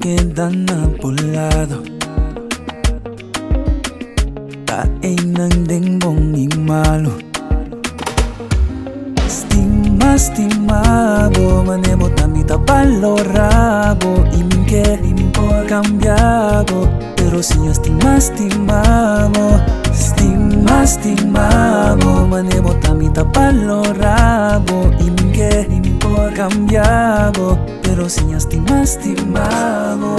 quedan apolado. Kain ng dengbong ni malo. Stimabo, manemo tamita valorabo. Iminque, por cambiado. Pero si estimamo. Stimamo, manemo tamita valorabo. Iminque, por cambiado. Pero si estimamo.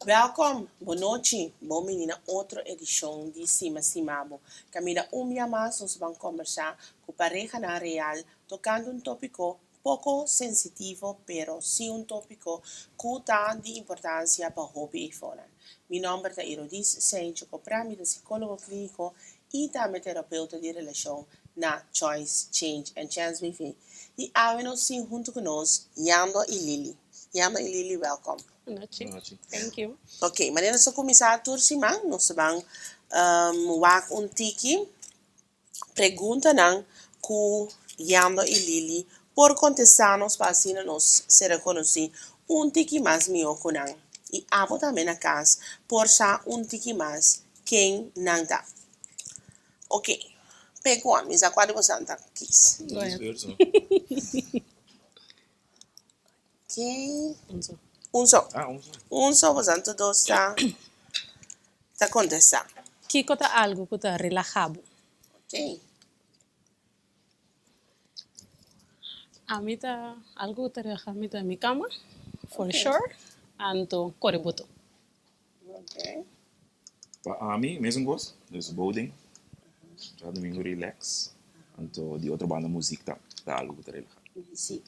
Welkom, boa noite. Bom menina, outra edição de Cima Cimabo. Camila dia mais nós vamos conversar com pareja na real, tocando tópico pouco sensitivo, pero sim tópico que tem de importância para o hobby e fora. Meu nome é Irodis Sencho, coprami psicólogo clínico e também terapeuta de relação na Choice, Change and Chance Living. E nós sim junto conosco, Yando e Lili. Yando e Lili, welcome. Boa noite. Thank you. Ok, mas nós começar a turma, nós vamos um tiki pergunta não com Yando e Lili por contestar-nos para assim nós ser reconhecidos tiki mais melhor com não. E abo também na casa por ser tiki mais quem não dá. Ok, pego a mesa quando você anda quis. Ok. Um só. Um só, você todos está contestando. Que cota algo que está relajado. Ok. A mim tá algo que está relajado em minha cama, for sure. Anto correbuto. Ok. Para mim, mesmo gosto. Dus bouding. Já domingo relax. Então, de outra banda música tá algo que relajado. Sim.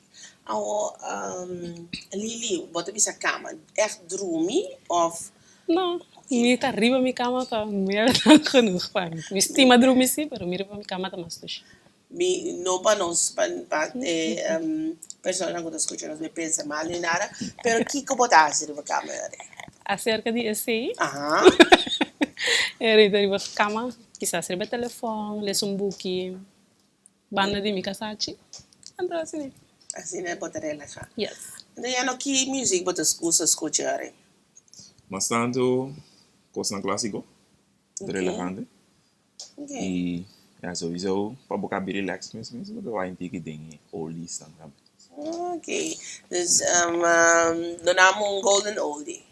Lili, bota bisa cama. Echt droomy of... Não, minha tá arriba minha cama tá merda genoeg para mim. Me estima dormir sim, pero mira para minha cama tá mais tudo. No para nós, para pessoas que estão escutando, me pensa mal nem nada, pero que botar assim na cama? Acerca de esse, Aham. era ir na cama, quizás receber telefone, ler book, banda de Mika Sachi. Então assim. Assim é botar relaxar. Yes. Então, já no que música botar escutar? Mas tanto, coisa clássico, relajante. Ok. E, sowieso, para bocar bem relax mesmo, eu vou ter que ter oldies também. Ok. Dus, donamos golden oldie.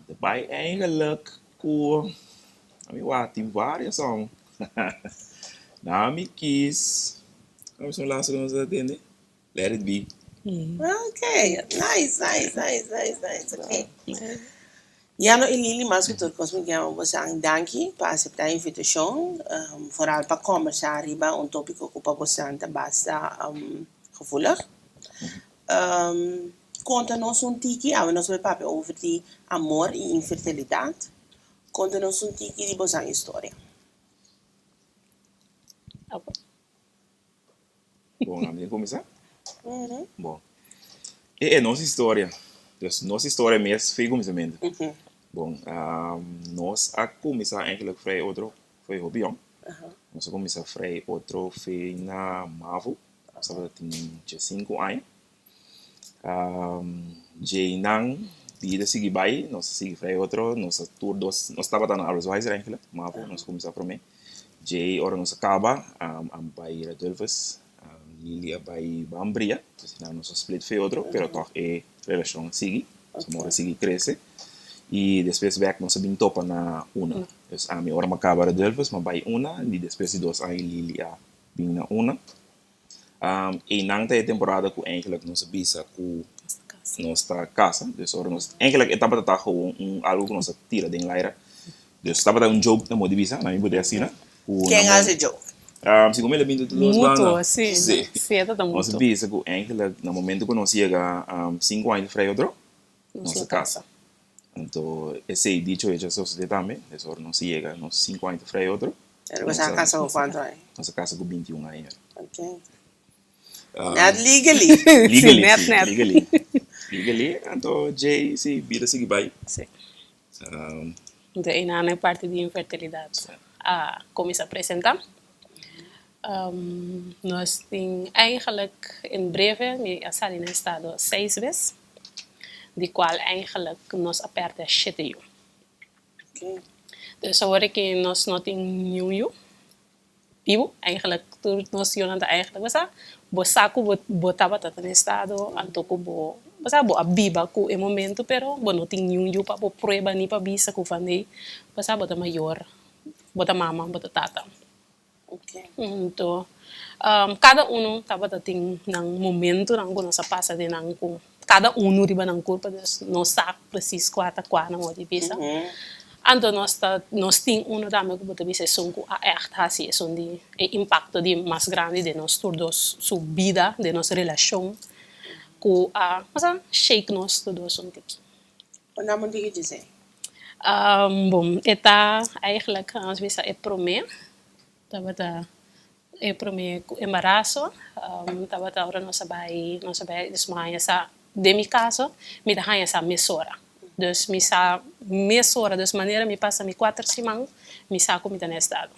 Daarbij eigenlijk cool. Wat die várias são. Nami kies. Vamos zo'n laatste doen we dat in. Let it be. Ok. Nice. Ok. Jano e Lili, mas que tudo cosmo que você danke para aceitar a invitação, vooral para conversar riba tópico que para você basta gevoelig. Conta-nos tiki, nós vamos falar over die amor e infertilidade. Conta-nos tiki de você história. Bom, vamos começar? Bom. É nossa história. Dus nossa história mesmo foi começamento. Bom, nós a começar eigenlijk vrij outro foi hobby. Nós a começar vrij outro foi na Mavo. Nós tinha 5 anos. Jay nang vida seguir vai, nós seguir vrij outro, nós tour nós estava na Arbeidswijzer eigenlijk. Mavo, nós começar para mim. Jay ora nós acaba bij Radulfus. Lili bij Bambria, dus nós split foi outro, pero toch relação sigue, mora sigue cresce. E depois back nós bem topa na una. Dus a minha hora acaba Radulfus, mas vai una, e depois de 2 anos Lili a bem na una. E na temporada que eigenlijk nós bisa com nossa casa, dus ora nós eigenlijk etapa tá gewoon algo que nós tira den laira. Dus estava joke na modivisa, na minha bodega assim, né? Quem hace joke? Se como ele bem tudo os bandas. Sim. Certo, tá muito. Nós bisa que eigenlijk no momento que nós chega 5 anos freio outro, nossa casa. Então, esse dicho é já só se também, dus ora nós chega nos 5 anos freio outro. Você a casa com quanto aí? Nossa casa com 21 anos. Ok. Not legally. Legally, então Jay se vida seguir vai. Sim. Então, aí na parte de infertilidade, começa a apresentar. Nós tem eigenlijk in breve, me assali in estado 6 vezes, de qual eigenlijk nós aperta 7 ju. Okay. Dus hoor ik in nós não tem nenhum ju. Vivo, eigenlijk, toen nós jonanda eigenlijk, basta, bo saco, bo taba tata in estado, antoko bo, basta, bo abiba ku e momento, pero bo não tem nenhum ju pa bo prueba ni pa bisa ku fanei, basta, bota maior, bota mama, bota tata. Okay. Então, cada um estava tem um momento não quando se passa de não com cada um riba não culpa não sabe preciso quatro não pode bisa. Então nós tem também que pode bisa são com a assim é onde o impacto de mais grande de nós todos sua vida de nossa relação com a mas shake nós todos um aqui. O nome de dizer? Bom, está eigenlijk às vezes é prometer Tabata é para mim embaraço, tabata ora não sabia desmaia sa de mi caso me dá essa mesora, dus me sa mesora dus maneira me passa me 4 semanas me saco me tá estado,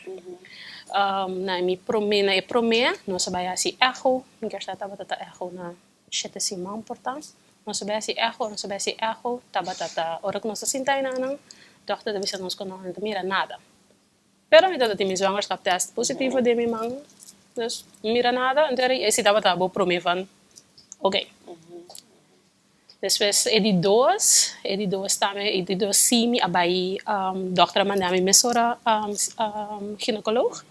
na me promena e promê não sabia se erro, me gasta tabata erro na 7 semanas portanto, não sabia se erro, tabata ora que não se sinta aí não, doctor deve ser nós que não mira nada. Pero me dá de zwangerschap test positivo de minha mãe. Dus mira nada, então esse dava tá bom para mim van. Ok. Depois edidos também, edidos sim me abai dokter mandar me mesora ginecoloog.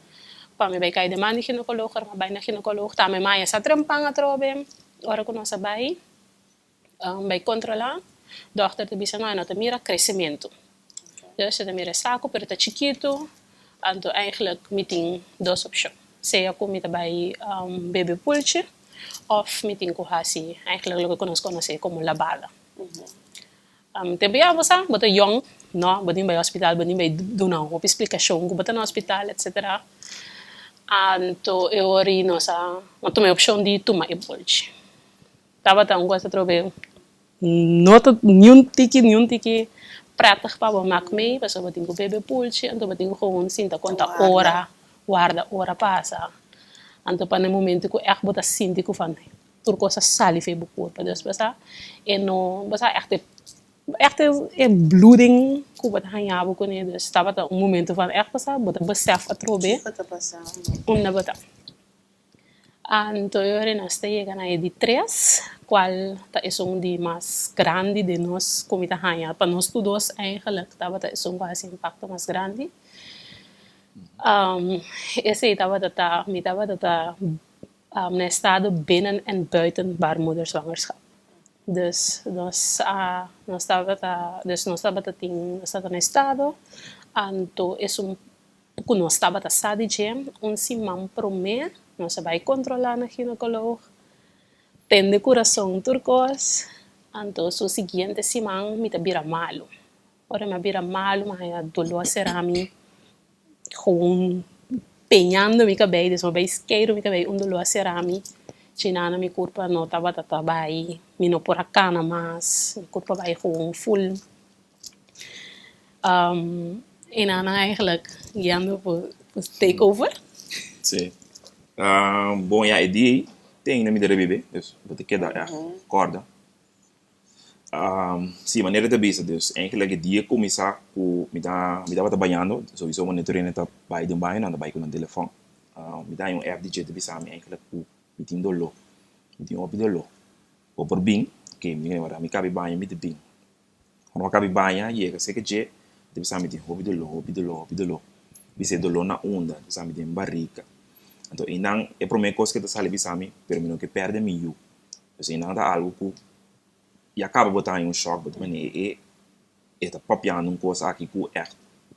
Para me vai cair de mani ginecoloog, maar bij na ginecoloog também mais essa trampang atrobe. Ora que nós abai vai controlar. Dokter te bisa não te mira crescimento. Dus te mira saco, pero tá chiquito. Então, eigenlijk meeting 2 opções. Seja com bij bebê pulche, ou meeting com hasi, eigenlijk lo que nós conhecemos como labada. Também a você, bota young, não, bota em hospital, bota em do não, uma explicação, bota no hospital, etc. Então, eu ori nossa, mas tomei opção de tomar e pulche. Tava tão gosta de trocar, nota nenhum tiki prettig para o maak mee, parce que eu bebê pulche, então eu tenho gewoon sinta quanta hora, hora passa. Então para o momento que eu echt bota sinta que van, turco sa sali fe bukur, para Deus basa, e no basa echt é bloeding, que bota hanhabo com ele, dus estava momento van echt basa, bota besef atrobe, bota. Então, eu nós chegamos a de 3, qual é de mais grande de nós, como está ganhando. Para nós todos, eigenlijk, é quase impacto mais grande. Esse estava no estado binnen en buiten baarmoederzwangerschap. Dus nós estava no estado, então que nós estava sabe semana primeiro. Nós vai controlar na ginecoloog, tem de coração turcos, então o seguinte semana me vira malo. Ora me vira malo, mas a dolor será me com penhando me cabelo, mas vai esqueiro me cabelo, dolor será me chinana me corpo não estava vai, me não por a cana mas me corpo vai com full. E nana eigenlijk guiando por takeover. Sim. Bom, a ideia tem na minha bebê, dus wat ik daar echt corda. Sim, maneira de bisa, dus eigenlijk dia começar com me dá wat banhando, sowieso monitoring het bij de banho, dan bij een telefoon. Me dá app de te bisa me eigenlijk com me tem dolo, me tem op dolo. Ou por bem, que me agora me cabe banho me de bem. Quando cabe banho, e é que sei que je, de bisa me tem op dolo. Bisa dolo na onda, bisa me tem barriga. Então, inang é a primeira coisa que está salindo bisami, pero não que perde miu. Então, inang tá algo que e acaba botando em choque, but mané está papiando coisa aqui que é,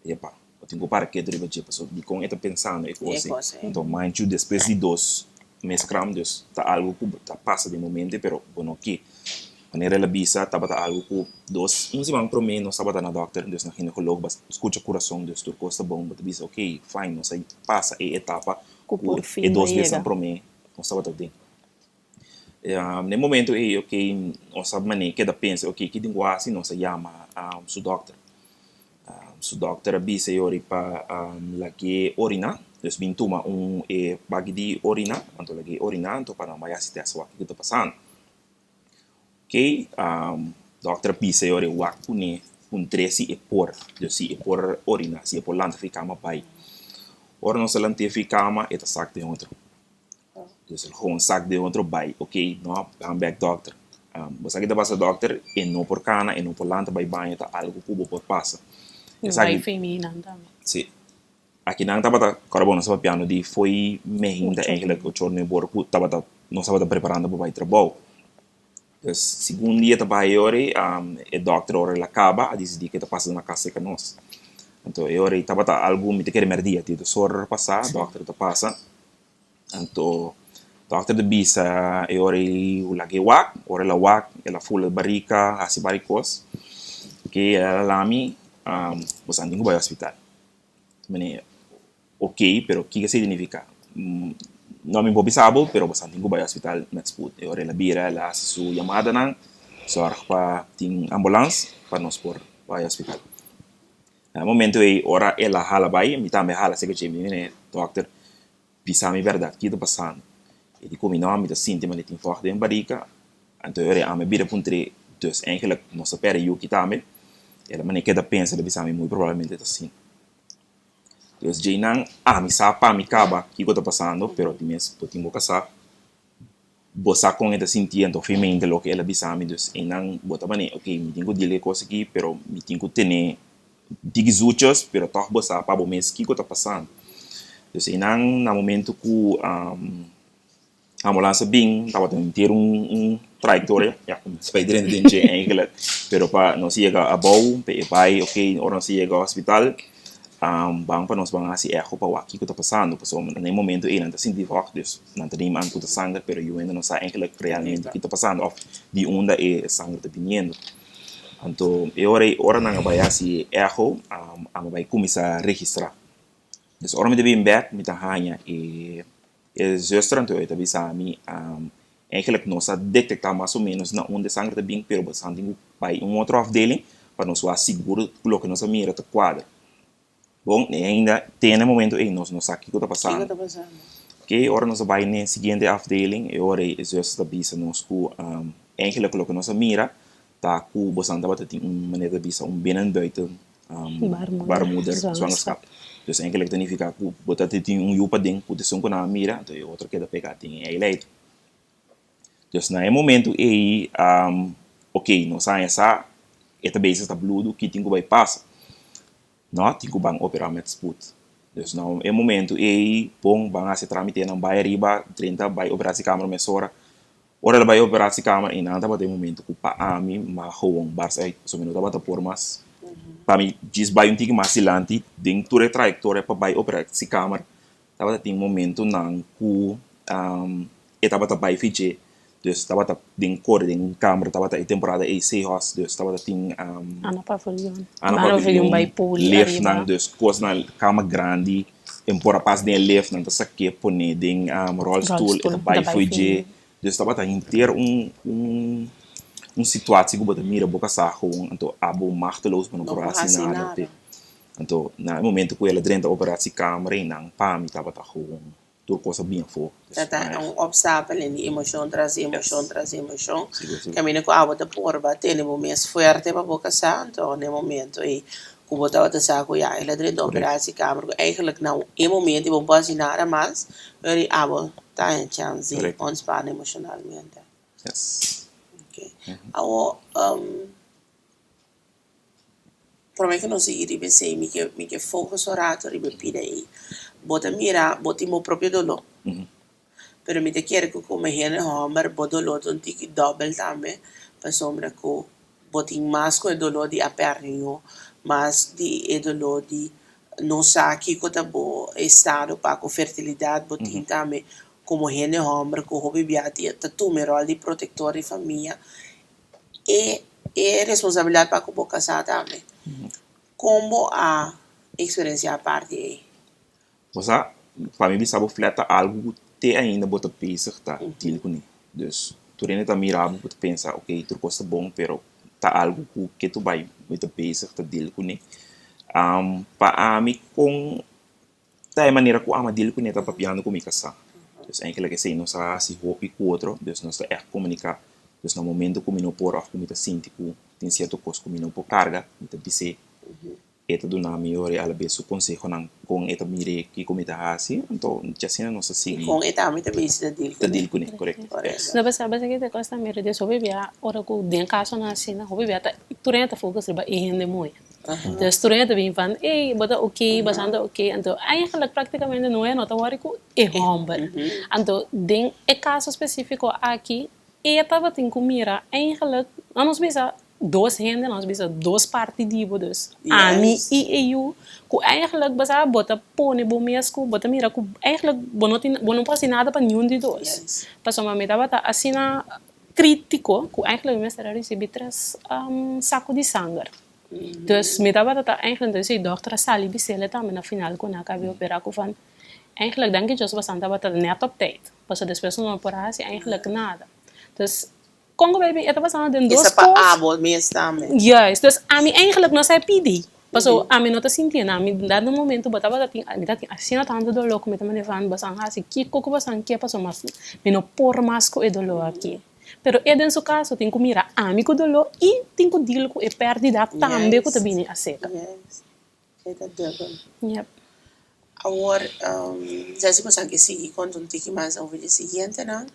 epa, eu tenho que parar que deriva de pessoa, de com está pensando e coisa. Então, mind you depois de 2 meses dus tá algo que tá passa de momento, pero bueno que maneira ela bisa tá bota algo que 2 semana pro mim não sabe na doctor, dus na ginecologo, mas escuta coração, dus tur costa bom, but bisa ok, fine, não sei passa e etapa e 2 vezes para mim, não sabe tudo. No momento é ok, não sabe maneira que da pensa, ok, que linguagem não se chama su doctor avisa yori para la que orina, Dus bin tuma bagi di orina, anto lagi orina, anto para maya si tes wak kita pasan. Ok, dokter bisa ore wak pune un tresi e por, dus si e por orina, si e por lanta ficama pai. Ora não se lanta ficama eta sak de outro. Dus gewoon sak de outro bai, ok, no, gaan back dokter. Você kita passa dokter e no por cana e no por lanta bai banho ta algo kubo por passa. Vai feminina também. Sim. Aqui não estava carbono sobre piano de foi meio da eigenlijk o chorne borku estava não estava preparando para o trabalho. Então segundo dia estava ore o doctor ore la acaba a dizer que está passando na casa que nós. Então ore estava algo me te quer merdia tipo sor passar doctor está passa. Então doctor de bisa ore o lagi wak ore la wak ela full barrica assim baricos que ela lami você andinho vai ao hospital. Mene ok, pero que significa? Não me bobisabo, pero bastante go ao hospital met spoed. E ora la bira la su llamada nang zorg pa ting ambulance para nos por ao hospital. No momento e ora ela hala bai, mi tambe hala se que me doctor bisa mi verdade que está passando. E di come não me tá sentindo me tem forte em barriga. Então ora a me bira puntre, dus eigenlijk nos sapere io que tambe. Ela mane que da pensa de bisa mi muito provavelmente tá assim. Dus jay nang mi sapa mi kaba que está passando, pero times po tingo kasa bosa com esta sentindo finalmente lo que ela bisami dus e nang bota bane ok mi tingo dile coisa aqui pero mi tingo tene digizuchos pero toch bosa pa bo mes que está passando dus e nang na momento que ambulância bem tava tendo ter trajetória já vai dentro de eigenlijk pero pa não se chega a bom pe vai ok ora não se chega ao hospital bang para nós vamos assim erro para o que está passando, porque no momento ele não está sentindo forte, dus não tem nem antes sangue, pero eu ainda não sei eigenlijk realmente o que está passando, ou de onde é sangue está vindo. Então, ora não vai assim erro, vai começar a registrar. Dus ora me deve back, me tá hanha e justo então eu também sabe, eigenlijk nós a detectar mais ou menos na onde sangue está vindo, pero bastante vai outra afdeling para nós assegurar que nós mira está quadra. Bom, ainda tem no momento em nós aqui que está passando. Ok, agora nós vamos na seguinte afdeling e agora é justo bisa nós com eigenlijk o que nós mira tá com bastante tem maneira de bisa binnen buiten baarmoeder zwangerschap. Dus eigenlijk significa que botar tem jupa ding que de sonko na mira, então é outra que da pegar tem é leite. Dus na momento aí ok, nós sai essa esta base está bludo que tem que vai passar. Não, tem que bang operar met spoed. Dus nou, in momento e bom bang se tramite na bai riba 30 bai operatiekamer met sora. Ora la bai operatiekamer in anta bate momento ku pa ami ma gewoon bars uit so minuto bata por mas. Pa mi gis bai un tiki masilanti ding ture trajectoria pa bai operatiekamer. Tava tem momento nang ku etapa bai fiche. Dus tava ding cor ding kamer tava a temporada e Seahawks dus tava ting Ana Pavilion by pool lef nang dus kos na kama grande empora pas den lef nang sa que pone ding rolstool et by fuje dus tava inteiro situatie que bota mira boca sa gewoon então abo machteloos van operatie nada então na momento que ela dentro da operatie kamer nang pami tava gewoon tudo coisa bem for. É obstáculo em emoção, trazer emoção. Caminho com a água da porva, tem um momento forte para boca santo, no momento e com botar outra saco já, ela dentro da operação câmara, eigenlijk não, em momento eu posso ir nada mais, ele água tá em chance, ontspannen emocionalmente. Yes. Okay. Agora, para mim que não sei ir bem sei, me que focus orato ribe pide aí. Bota mira, bota meu próprio dolor. Pero me te quiere que como gente hammer, bota dolor um tique double também, para sombra que bota mais com o dolor de aperrinho, mas de dolor de não sabe que tá bom estado para com fertilidade, bota também como gente hammer, que o bibiati, tá tu me rol de protetor de família e responsabilidade para com boca casar também. Como a experiência a parte aí? Você, para mim, sabe fleta algo que ainda bota pensar tá dele com ele. Dus, tu ainda tá mirando, bota pensar, ok, tu gosta bom, pero tá algo que tu vai bota pensar tá dele com ele. Para mim, com da maneira que a dele conecta papiando com a casa. Dus eigenlijk is hij nog si hopi outro, dus nós está echt comunicar. Dus no momento que não por af comita sinti que tem certo coisa que não por carga, mita bise. Eta do na miore ala be su consejo nan com eta mire que comita assim, então já sina não se sigue. Com eta mita base Da deal com correto. Na basa que te costa mere de sobe bia ora ku den caso na sina hobe bia ta turenta focus riba e hende mooi. Dus turenta bin van bota basanda então eigenlijk praticamente não é nota wari ku e humble. Então den e caso específico aqui tava tem comida eigenlijk nós bisa dois hende nós bisa dois partidos dus ami e eu ku eigenlijk basa bota pone bo mesco bota mira ku eigenlijk bono passa nada para nenhum de dois passou uma metade tá assina crítico ku eigenlijk mestre recebi três saco de sangue dus metade tá eigenlijk dus dokter Sally bisele também na final quando acabei operar ku van eigenlijk denk ik just bastante bata net op tijd passou depois uma operação eigenlijk nada dus Congo baby, het was aan de dos. Is pa abo meestal. Juist, dus aan mij eigenlijk nog zijn PD. Paso aan mij nog te sinti na mij dat momento botava dat assim na tanto dolor como também van basang hasi que coco basang que paso mas me no por mais co dolor aqui. Pero en su caso tem que mirar a mim com dolor e tem que deal com a perda também com também a seca. Yes. Eta double. Yep. Agora, já se consegue seguir quando um tique mais ao vídeo seguinte, não?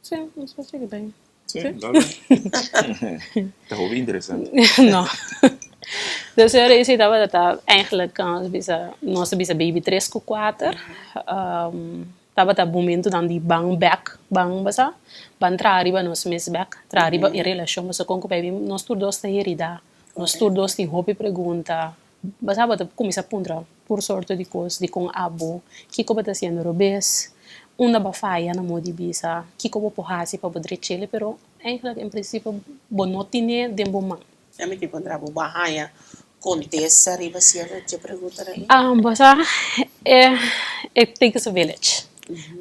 Sim, não sei se bem. Sim, dá bem. Tá ouvindo interessante. Não. Dus er is dat eigenlijk nossa bisa baby 3 com 4. Tava tá momento dan die bang basa. Ban trariba nos mes back. Trariba in relação mas com baby nós todos tá herida. Nós todos tem hopi pergunta. Basa bata começa a puntra por sorte de coisas de com abo. Que como tá sendo robes. Una bafaia na modi bisa. Que como porrasi para poder chele, pero eigenlijk in principe bonotine de bom. Ja, me tipo drabo bahaya. Contessa, riba siya te pergunta aí. Basta, it takes a village.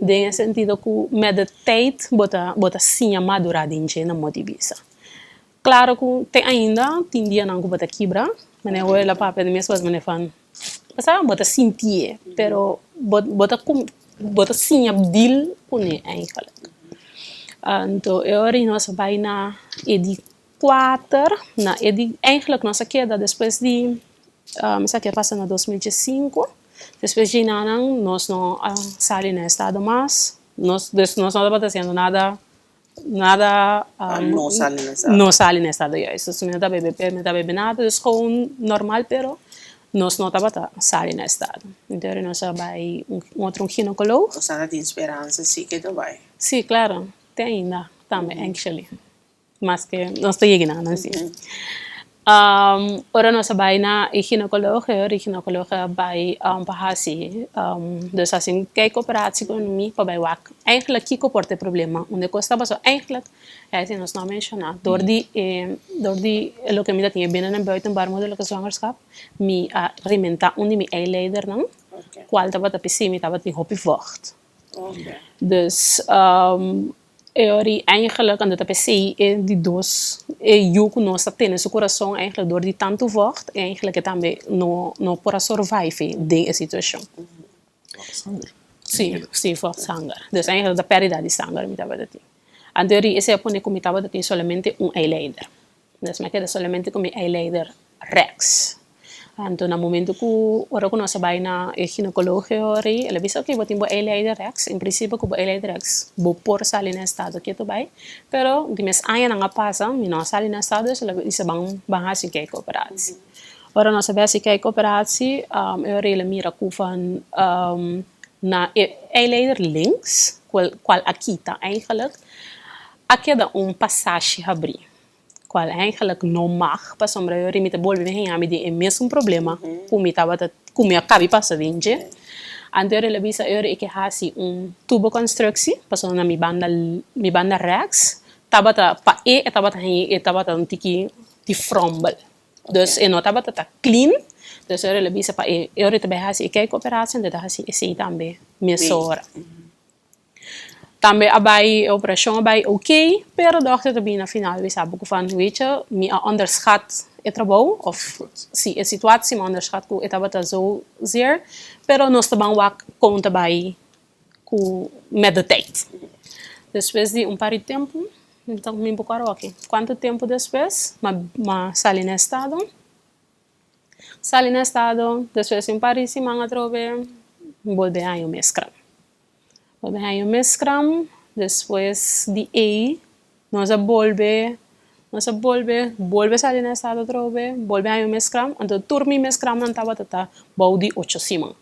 De sentido que met de tijd bota sim maduradinha na motivisa. Claro que tem ainda, tem dia não bota quebra, mas eu olho para a minha suas manefan. Basta bota sentir, pero bota sim abdil pune eigenlijk. Então eu ori nossa baina edi 4, na edi eigenlijk nossa queda depois de essa que passa na 2005. Depois de nanang nós não saímos no estado mais, nós não estamos fazendo nada Não sali no estado. não saímos no estado já. Isso não está bebendo nada, é gewoon normal, pero nós não estamos saindo no estado. Então nós vai outro ginecólogo. Você não tem esperança, sim que tu vai. Sim, claro, tem ainda também, actually, mas que não estou chegando assim. Ora nós vai na ginecologa vai bahasi dus assim que cooperatie com mim para vai wak eigenlijk que comporta problema onde costa passo eigenlijk assim nós não mencionar door die lo que me tinha bem na buiten baarmoederlijke zwangerschap me alimenta onde me eileider não qual tava ta pisi me tava die hopi vocht dus eigenlijk aan de PC die dos eu nós temos o coração eigenlijk door die tanto vocht eigenlijk também no para survive de situação. Sim, vocht sangue. Dus eigenlijk de pérdida de sangue me tava dati. Anterior esse pone como tava dati solamente eileider. Dus me queda solamente com eileider Rex. Então, no momento que ora que nós vai na ginecologia ori, ele disse que botimbo eileider Rex, em princípio que eileider Rex, bo por salir no estado que tu vai, pero de mes aia não passa, me não salir no estado, ele disse bang assim que cooperatie. Ora nós vai assim que cooperatie, ori ele mira que van na eileider links, qual aqui tá eigenlijk, aqui dá passagem abrir. Qual eigenlijk não mag, para sombra eu remita bolve vem a me de mesmo problema, como estava como acabei passando vinge. Anterior ele bisa eu que hasi tubo construção, passou na mi banda Rex, tava pa tava tiki de frombel. Dus não tava clean, dus eu ele bisa pa eu também hasi que cooperação de hasi esse também mesora. Também a operação vai ok, pero dokter também na final we sabe que van weet je, me onderschat trabalho, of sim, a situatie, maar onderschat que estava tá zo zeer, pero nós também wak conta bij com met de tijd. Depois de par de tempo, então me procuro aqui. Quanto tempo depois, ma sali no estado. Sali no estado, depois de par de semana trove, volve a mescram. Volve a mescram, depois de aí, nós volve salir no estado trove, volve a mescram, então turmi mescram não estava tata, baudi 8 semana.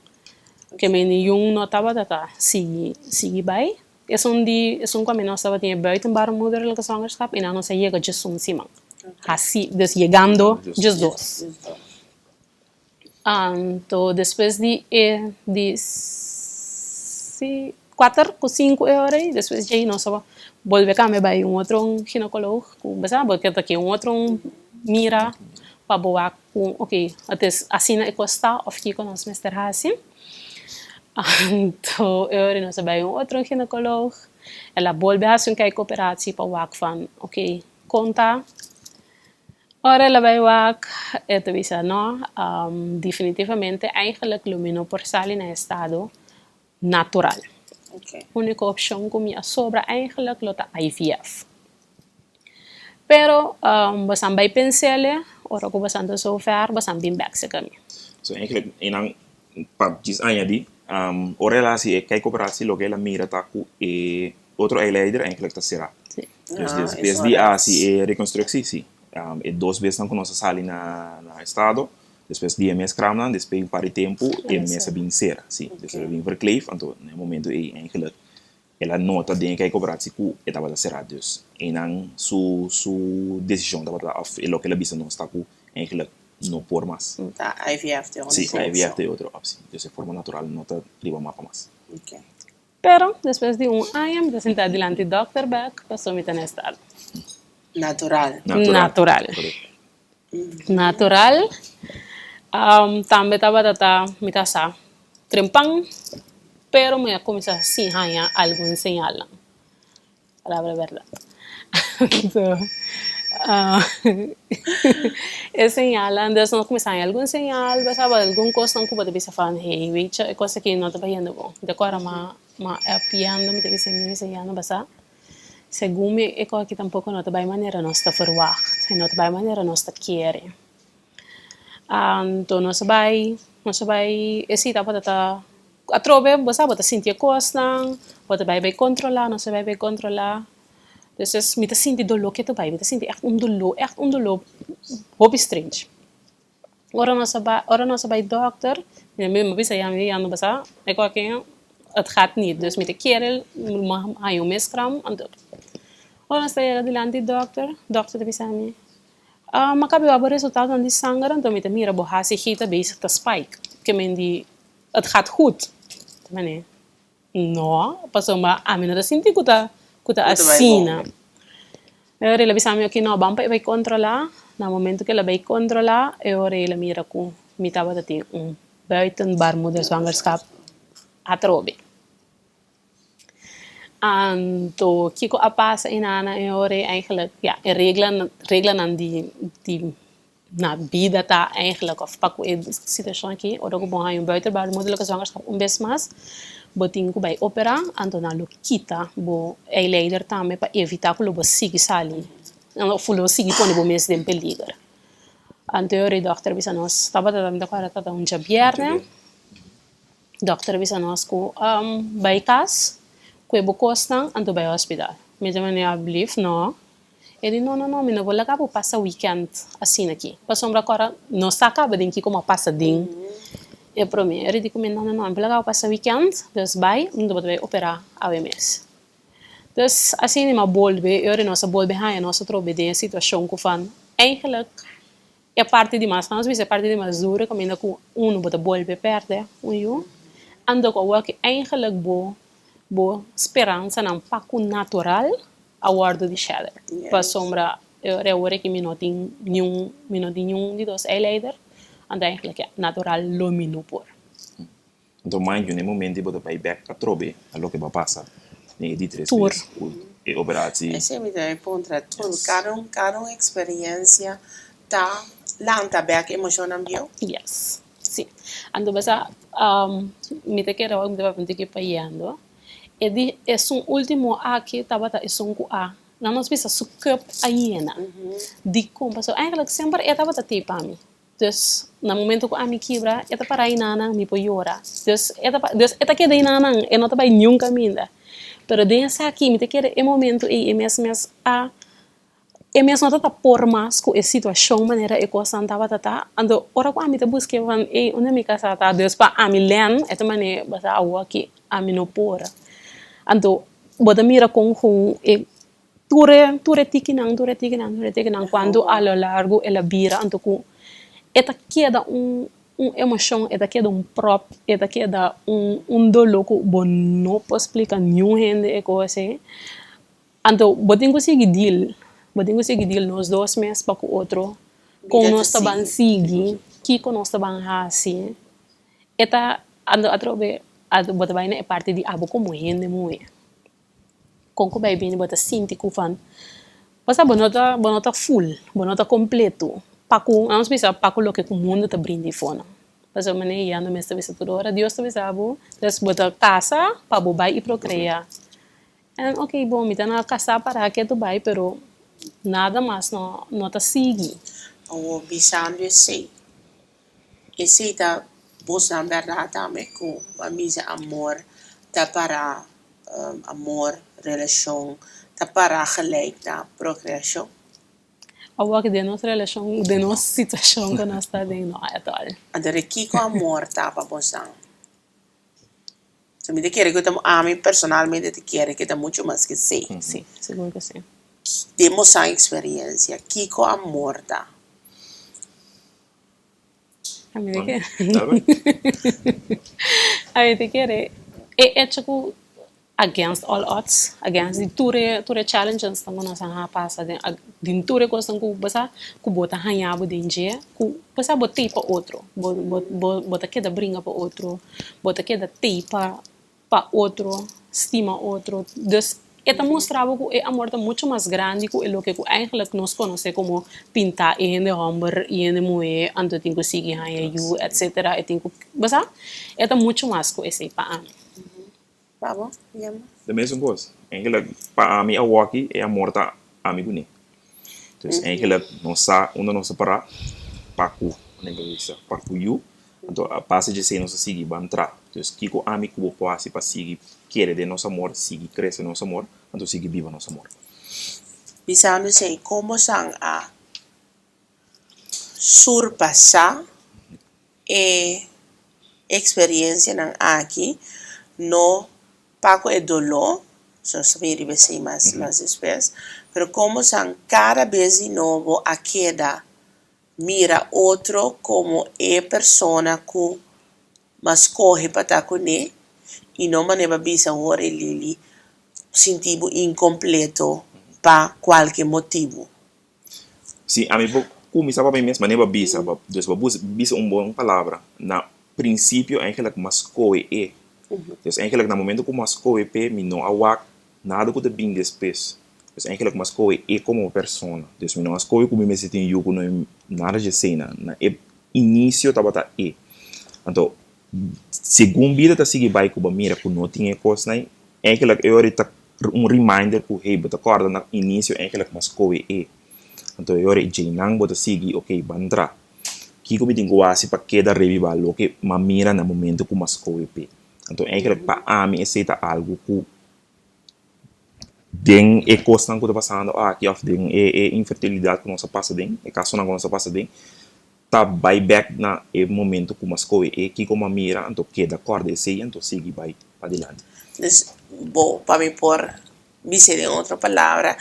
Que men jong não estava tata, sigi bij. É um caminho nós estava tinha buiten baarmoederlijke zwangerschap en dan nós chega just semana. Assim, dus chegando just dois. Então depois de 4 ou 5 horas, depois de aí nós volve a vai outro ginecólogo, porque aqui outro mira para boa com, ok, até assim é costa of que com nós mestre assim. Então eu nós vai outro ginecólogo, ela volve a fazer uma operação para wak van, ok, conta. Ora ela vai wak, então bisa não, definitivamente eigenlijk lumino por salir no estado natural. Okay. Única opção que me sobra eigenlijk lota IVF. Pero basan bij penselen, ora ko basan to so ver, basan bin back sa kami. So eigenlijk inang pagkis anya di o relatie e kijk operatie lo que la mira taku e outro leider eigenlijk ta será. Sí. Dus desde assim e reconstructie sim. E 2 vezes não conosco sali na estado. Depois de mês kramnan, depois par de tempo e mês bem ser, sim. Dus ela bem verkleef, então no momento e eigenlijk ela nota de que a cooperatie ku estava a ser dus. En dan su decisão estava af, e lo que ela bisa não está ku eigenlijk no por mais. Tá, IVF tem Sim, a IVF tem outra opção. Dus de forma natural não está riba mapa mais. Okay. Pero depois de ano, me sentar diante do doctor back, passou me no estado. Natural. Natural. Também estava mitasa trempang, pero me começa assim hanya algum sinal. Palavra verdade. So, esse sinal, antes não começa a algum sinal, bastava algum coisa que pode pensar falando, hey, veja, é coisa que não está fazendo bom. Decora ma apiando, me deve ser me ensinando basta. Segundo me, é coisa que tampouco não está bem maneira nós está verwacht, não está bem maneira nós está querer. Então nós vai esse tá para a trove você bota sentir costa bota vai controlar nós vai controlar então me tá sentir dolor que tu vai me tá sentir echt um dolor hobby strange ora nós vai doctor me bisa já não basta é que het gaat niet dus met de kerel maar hij mescram en ora nós vai adiante doctor bisa me makabi o resultado van die zanger, dan met de mira bohasi gita bezig te spike. Que men die, het gaat goed. Mane, no, paso ma amina da sinti kuta asina. Ora la bisami aqui no bampa vai controlar, na momento que ela vai controlar, ora ela mira com mitava da ter buiten baarmoeder zwangerschap atrobe. Então, kiko a passa inana e ore eigenlijk, ja, regelen aan die na vida tá eigenlijk of paco e situação aqui, ora que bom aí buitenbaarmoederlijke zwangerschap best mas, botin ku bij opera, então na lokita bo e leider também para evitar que lo siga sali, não fulo siga pone bo mes dem peligro. Anterior dokter bisa nós tava da cara tá um jabierne, dokter bisa nós ku by cas Kwebo Costa, anto bij hospital. Me dice, alsjeblieft, no. E dice, no, me não vou lá para passar weekend assim aqui. Passou agora, não está acaba de que como passa ding. E para mim, ele dice, não, me vou lá passar weekend, dus vai, não vou operar ao mês. Dus assim, me bolbe, eu nossa bolbe hai, nossa trobe de situação que fan, eigenlijk é parte de mais, nós vemos parte de mais dura, como ainda com bota bolbe perde, ando com o que eigenlijk boa esperança não paco natural a guarda de cheddar. Para sombra eu que me não tem nenhum de dois leider, and eigenlijk natural lumino por. Então mãe no momento de vai back a trobe, a lo que vai passar, nem de 3 Tour. meses e operação. Esse é o meu ponto, cada experiência tá Lanta back emotion am dio? Yes, sì. Ando basa, mi te kera wag deva penti que paiando. E un ultimo aqui tabata é um cu a. Não nos bisa su cup a hiena. Di compa so eigenlijk sempre é tabata te para mim. Dus no momento que a mi quebra, é para aí nana mi po llora. Dus é que daí nana é não tá nenhum caminho. Pero dessa aqui me te quer é momento e mesmo a e mesmo não tá por mais com a situação maneira e coisa não tava tá. Ando ora com a mi te busque van e onde mi casa tá. Dus pa a mi len é também basa a aqui a mi no pora. Ando bota mira com e ture tikinang quando a lo largo ela vira ando com eta queda emoção eta queda prop eta queda dolor que bon não posso explicar nenhum gente e coisa ando botem conseguir deal nos 2 meses para o outro com nós taban sigi que com nós taban hasi eta ando atrobe bota vai na parte de abo como gente muito com que vai bem bota sinti que fan passa bonota full bonota completo paku não se pensa paku lo que o mundo tá brinde fona passa mané e ando mesmo vez toda hora Deus tá visavo des bota casa para bobai e procrear ok bom me tá na casa para que tu vai pero nada mais não tá sigue O bisando esse tá bosa verdade também com a misa amor tá para amor relação tá para gelijk na procreação. Agora que de nossa relação, de nossa situação que nós estamos em não é tal. Adoro aqui com amor tá para bosa. Se me te quer que eu a mim personalmente te quero que tá muito mais que sei. Sim, seguro que sim. Temos a experiência aqui com amor tá. A mim te quer. A mim te quer. É tipo against all odds, against the ture challenges tango na sang pasa din ture ko sang ku basa ku bota hanyabo din je ku basa bota pa outro bota queda brinca pa outro bota queda pa outro estima outro dus eta mostrava que o amor tá muito mais grande que o que eigenlijk nós conhecemos como pintar e de hamburger e de moe ando tem que seguir aí etc e tem que basa eta muito mais que esse pa Vamos, Yama. Da mesma coisa. Eigenlijk, para mim, a walkie é a morta amigo nem. Então, eigenlijk, não separa para o negócio, para o you. Então, a passe de ser nossa seguir, vai entrar. Então, Kiko amigo que pode para seguir, querer de nosso amor, seguir, crescer nosso amor, então seguir viva nosso amor. Bisando sei como sang a surpassar e experiência nang aqui no Paco é dolor, só saber se mais espécies, pero como são cada vez de novo a queda mira outro como é persona que mas corre para estar com ele e não maneira bisa hora ele sentivo incompleto para qualquer motivo. Sim, a mim começar para mim mesmo maneira bisa, então bisa boa palavra. Na princípio, eigenlijk mas corre é Dus eigenlijk na momento que mas koe pe mi não awak nada que te bing después. Dus eigenlijk mas koe e como persona. Dus mi não as koe como me senti yuko no nada de cena. Na início tabata e. Então segundo vida tá seguir vai com mira que não tinha coisa nem. Eigenlijk eu ahorita reminder que hey bota corda na início eigenlijk mas koe e. Então eu ahorita jinang bota seguir ok bandra. Kiko me tenho assim para queda revival lo que mamira na momento que mas koe pe. Então, eigenlijk para mim, aceita algo que tem é coisa que está passando aqui, ou tem é infertilidade que nós passa bem, é caso que nós passa bem, tá vai back na momento que nós coi é que como mira, então queda corda esse, então sigue vai para adiante. Bom, para me por dizer em outra palavra,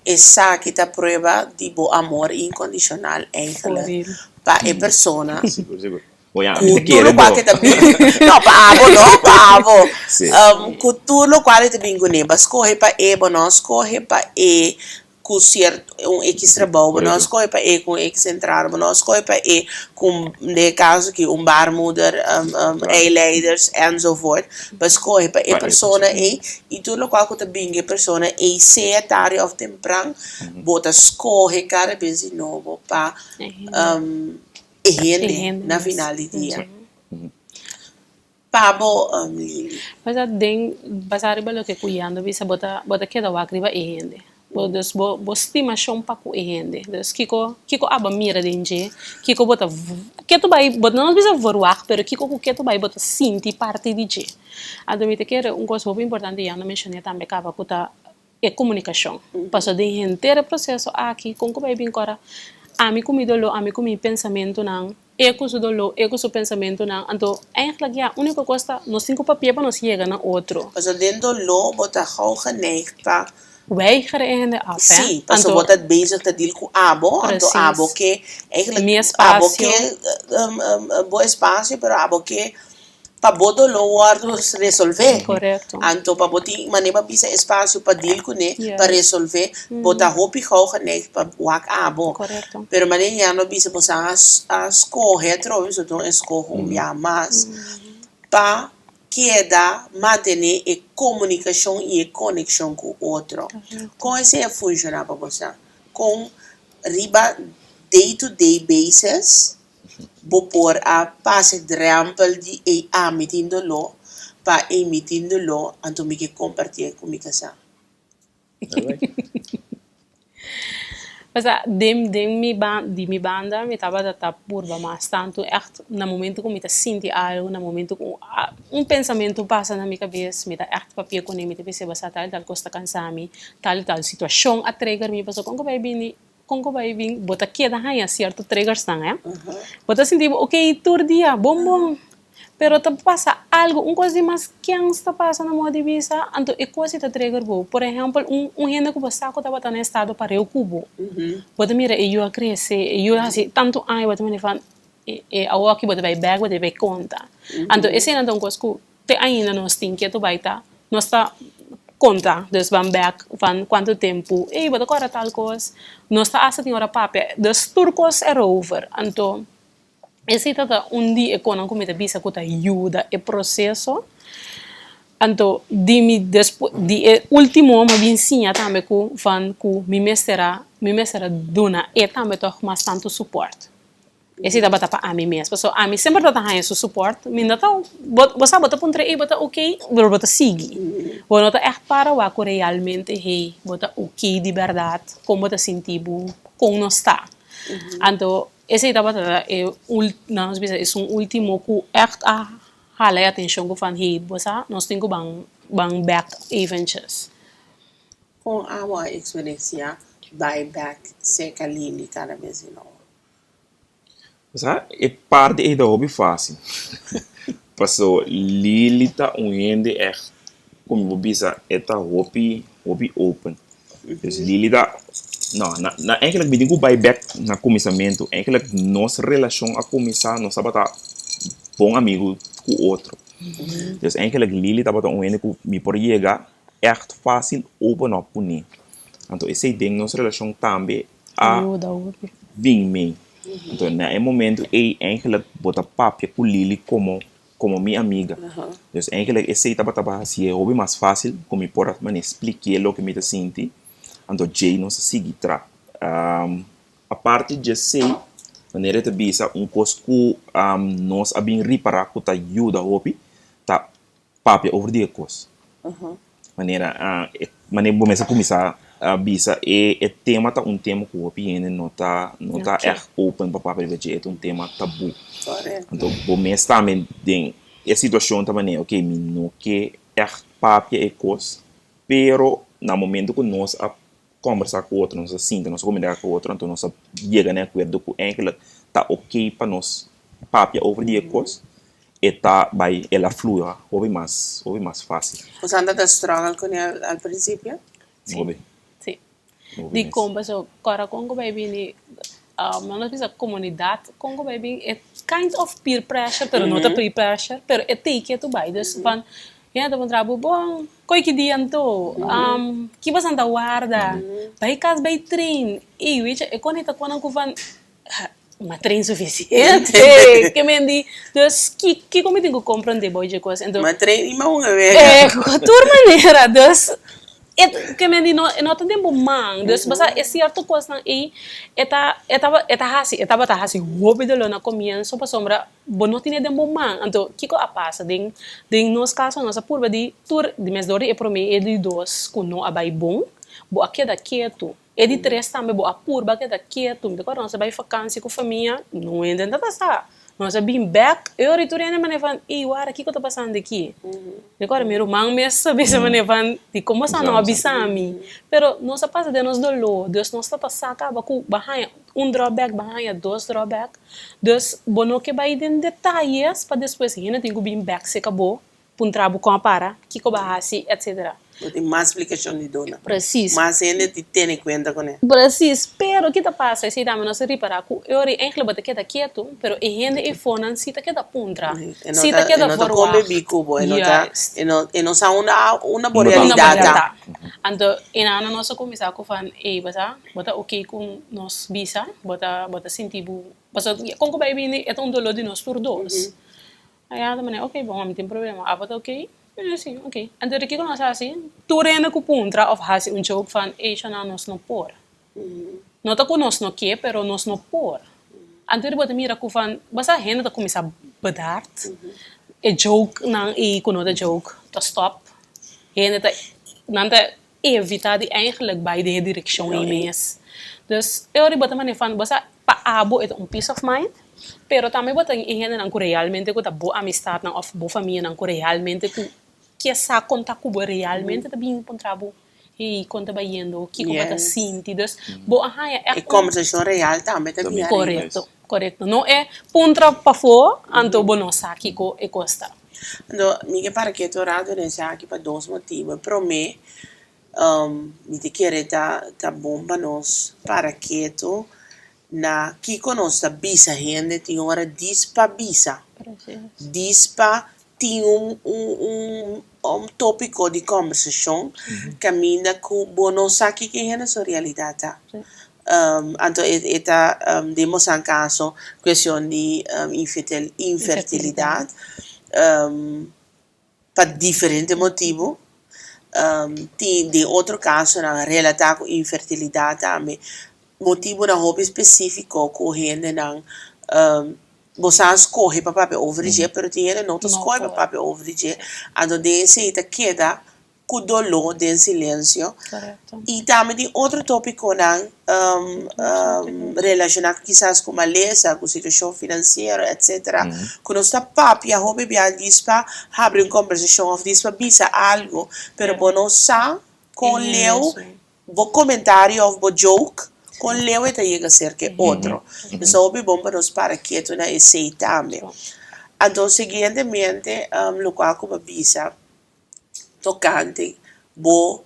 essa que tá prova de bom amor incondicional eigenlijk para a persona. Seguro. Voy Cultura qual que também não para avo cultura qual que também gune bas corre para e bonos corre para e certo X trabalho, nós escolhe para com X entrar, nós escolhe para com de caso que baarmoeder, leiders enzovoort, mas escolhe para persona e tudo qual que também é persona se tarde of temprano, bota escolhe cada vez novo para rende na final do dia. Pabo Lili. Mas a den basari balo que cuiando bisa bota queda wakriba ehende. Dus bo estimação pa ku ehende. Dus kiko aba mira denje, kiko bota que tu vai bota não bisa voruak, pero kiko ku que tu vai bota sinti parte de je. Adomite que coisa muito importante já não mencionei também cava kuta é comunicação. Passo de inteiro processo aqui com que vai vir agora. Ami comidolo, ami comi pensamento não. Su dolo, su pensamento não. Então, eigenlijk a única coisa, nós temos papel para nós chegar na outro. Mas dentro do bota gauw geneigd para Weigeren de af, hè? Sim, mas bota bezig te deal com abo, então abo que eigenlijk abo que bom espaço, pero abo que para bodo lo guardo resolver. Correto. Então para botar maneira bisa espaço para deal com ele, para resolver, bota hopi gauw geneigd para wak abo. Correto. Pero maneira não bisa botar as correr trouxe, então escorro mas para queda manter a comunicação e a conexão com o outro. Como isso funciona para você? Com riba day-to-day basis, vou pôr a passe drempel de emitindo-lo, para emitindo-lo, então me compartilhar com minha casa. Mas de mi banda, me tava da purba, mas tanto echt, no momento que me senti algo, no momento que pensamento passa na minha cabeça, me tá echt papel com ele, me percebe tal costa cansami, tal situação a trigger me passou, como vai vir, bota queda aí, certo triggers não é? Bota assim, tipo, ok, todo dia, bom. Pero te passa algo, coisa mais que está passando na moda de visa, então é coisa que trigger bo. Por exemplo, gente que você está botando em estado para o cubo. Bota mira, eu a crescer, eu assim tanto ai, bota me fan, a o aqui bota vai bag, bota vai conta. Então esse é então coisa que te ainda não tem que tu vai tá, não está conta, dus van back van quanto tempo, bota agora tal coisa, não está essa tem hora papel, dus turcos é over, então esse tata dia quando cometa bisa que ajuda o processo, então de último me ensina também que van que me mestra dona e também toch mais tanto suporte. Esse tá para a mim mesmo, so a mim sempre tá ganhando su suporte, me não tá você bota pontre e bota ok, bota sigue, bota é para o que realmente bota ok de verdade, como bota sentir com nós está, então esse estava é último que echt hala atenção que fan você nós temos bang back events. Com a minha experiência, back seca Lili cada vez não. É parte da hobby fácil. Passou Lili tá gente como bisa eta hobby open. Dus Lili tá na eigenlijk me digo back na começamento, eigenlijk nossa relação a começar, nós estava bom amigo com o outro. Dus eigenlijk Lili estava gente que me por chegar echt fácil open up com ele. Então esse ding nossa relação também a vir me. Então naquele momento eigenlijk bota papo com Lili como minha amiga. Dus eigenlijk esse estava assim é hobby mais fácil, como me por me explicar o que me senti. Então, Jay não se segue tra. A parte de sei, maneira de bisa coisa que nós abim reparar que tá ajuda hopi, tá papia over die coisa. Maneira começa a começar a bisa tema tá tema que hopi ainda não tá open para papia de é tema tabu. Então, o mês também tem a situação também é ok, não que papia coisa, pero no momento que nós conversar com o outro, nós sinta, nós comunicar com o outro, então nós chega a acordo com ele, tá ok para nós papia over die coisa, e tá vai ela flui, ouve mais fácil. Você anda struggle com ele ao princípio? Sim. De como so cara Congo baby não precisa comunidade Congo baby é kind of peer pressure, pero não tá peer pressure, pero é take it to buy, dus van Kaya tapos trabo, bom, koi que dia to, que você anda guarda, vai casa, vai train, e weet je, ik kon niet ako van, maar train suficiente, que me di, dus que como tenho que compreender boy de coisa, então, mas treino ima uma vez. toda maneira, dus que me di no tem tempo man, dus basta é certo coisa não e etava hasi, hope de lo na comienzo pa sombra, bo no tiene tempo man, então que a passa, den nos caso nossa curva de tour de mes dori e pro me e de dos kuno abai bom, bo aqui da quieto. E de três também, boa purba, que é quieto. Então, nós vai vacância com a família, não é dentro da sala. Nós vamos back, eu retornei na maneira, e agora, o que está passando aqui? Agora, meu irmão me sabe essa maneira, de como você não avisame. Pero, nós passa de nós dolor, Deus nós está passando, acaba com drawback, dois drawback. Deus, bono que vai em detalhes, para depois, ainda tem que vir back, se acabou, para um trabalho com a para, que vai fazer, etc. Tem mais explicação de dona. Preciso. Mas ainda te tem em conta com ele. Preciso. Pero o que passa? Se dá-me nossa reparar, eu eigenlijk bota queda quieto, pero e gente e fonan se tá queda puntra. Se tá queda fora. Não come bico, boy. Não sa uma boa realidade. Então, ina na nossa comissão com fan e bota ok com nós bisa, bota sentido, basta com que vai vir é um dolor de nós por dois. Aí a maneira, ok, bom, não tem problema. Ah, bota ok. Sim, ok. Então, o que nós assim? Tu rena com puntra of hasi um joke fan e chana nós não por. Não tá com nós não que, pero nós não por. Então, bota mira com fan, basta rena tá começar a badar. E joke não e com outra joke, tá stop. Rena tá não tá evitar de eigenlijk bij de direction in mes. Dus eu bota maneira fan, basta pa abo é peace of mind. Pero também bota em rena não realmente com tá boa amistade não of boa família não realmente com que essa conta cubo realmente também encontrava e conta baiando que como tá sentidos boa é conversação real também correto não é pontra para fora anto bonosa aqui co e costa então me para que tô rado nesse aqui para dois motivos para mim me te querer tá bom para nós para que tu na que conosca bisa gente tem hora dispa bisa tem tópico de conversação caminha com bonosa que é a sua realidade. Então, demos um caso, questão de infertilidade, para diferentes motivos. Tem de outro caso, na relação com infertilidade, também, motivo na hobby específico, correndo, você escolhe para papel overigir, pero tem não escolhe para papel overigir. Então, desse queda com dolor, de silêncio. E também tem outro tópico relacionado quizás com maleza, com situação financeira, etc. Quando está papi, a hobby bial diz para abrir uma conversação, ou diz para bisa algo, pero não sabe com leu, o comentário ou o joke, com leu é chega a ser que outro. Então, hobby bom para nós para que tu não esse também. Então, seguintemente, local como bisa, tocante, bo